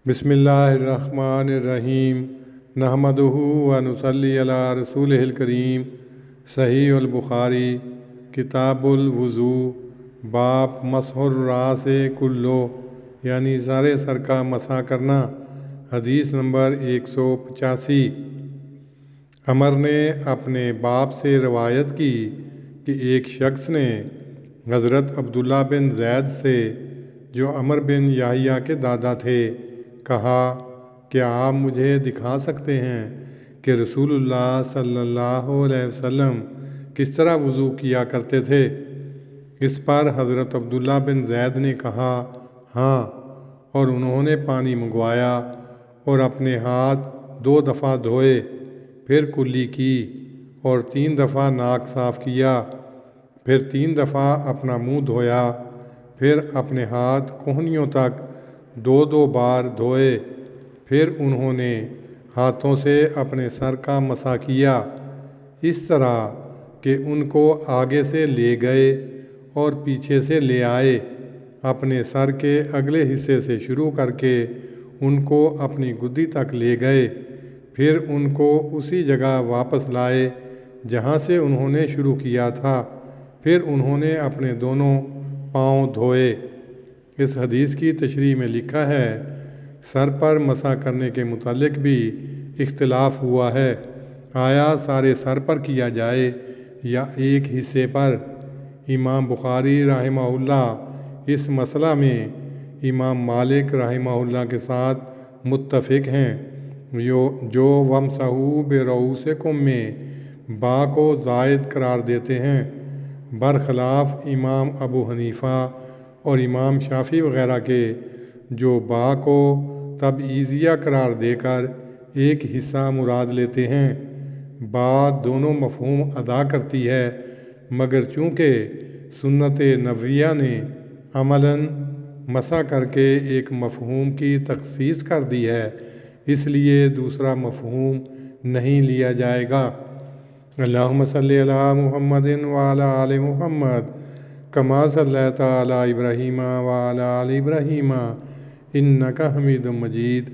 بسم اللہ الرحمن الرحیم نحمدہ و نصلی علی رسولہ الکریم۔ صحیح البخاری کتاب الوضو باب مسح الراس کلو یعنی سارے سر کا مسح کرنا، حدیث نمبر 185۔ عمر نے اپنے باپ سے روایت کی کہ ایک شخص نے حضرت عبداللہ بن زید سے، جو عمر بن یحییٰ کے دادا تھے، کہا کہ آپ مجھے دکھا سکتے ہیں کہ رسول اللہ صلی اللہ علیہ وسلم کس طرح وضو کیا کرتے تھے؟ اس پر حضرت عبداللہ بن زید نے کہا ہاں، اور انہوں نے پانی منگوایا اور اپنے ہاتھ 2 دفعہ دھوئے، پھر کلی کی اور 3 دفعہ ناک صاف کیا، پھر 3 دفعہ اپنا منہ دھویا، پھر اپنے ہاتھ کہنیوں تک 2 بار دھوئے، پھر انہوں نے ہاتھوں سے اپنے سر کا مسح کیا، اس طرح کہ ان کو آگے سے لے گئے اور پیچھے سے لے آئے، اپنے سر کے اگلے حصے سے شروع کر کے ان کو اپنی گدی تک لے گئے، پھر ان کو اسی جگہ واپس لائے جہاں سے انہوں نے شروع کیا تھا، پھر انہوں نے اپنے دونوں پاؤں دھوئے۔ اس حدیث کی تشریح میں لکھا ہے، سر پر مسح کرنے کے متعلق بھی اختلاف ہوا ہے، آیا سارے سر پر کیا جائے یا ایک حصے پر؟ امام بخاری رحمہ اللہ اس مسئلہ میں امام مالک رحمہ اللہ کے ساتھ متفق ہیں، جو وَامْسَحُوا بِرُءُوسِکُم میں با کو زائد قرار دیتے ہیں، برخلاف امام ابو حنیفہ اور امام شافعی وغیرہ کے، جو با کو تبعیضیہ قرار دے کر ایک حصہ مراد لیتے ہیں۔ با دونوں مفہوم ادا کرتی ہے، مگر چونکہ سنت نبویہ نے عملاً مسح کر کے ایک مفہوم کی تخصیص کر دی ہے، اس لیے دوسرا مفہوم نہیں لیا جائے گا۔ اللہم صلی علی محمد وعلی آل محمد کما صلیت علی ابراہیم وعلی آل ابراہیم انک حمید مجید۔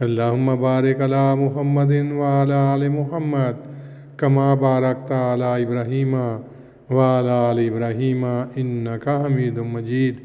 اللہم بارک علی محمد وعلی آل محمد کما بارکت علی ابراہیم وعلی آل ابراہیم انک حمید مجید۔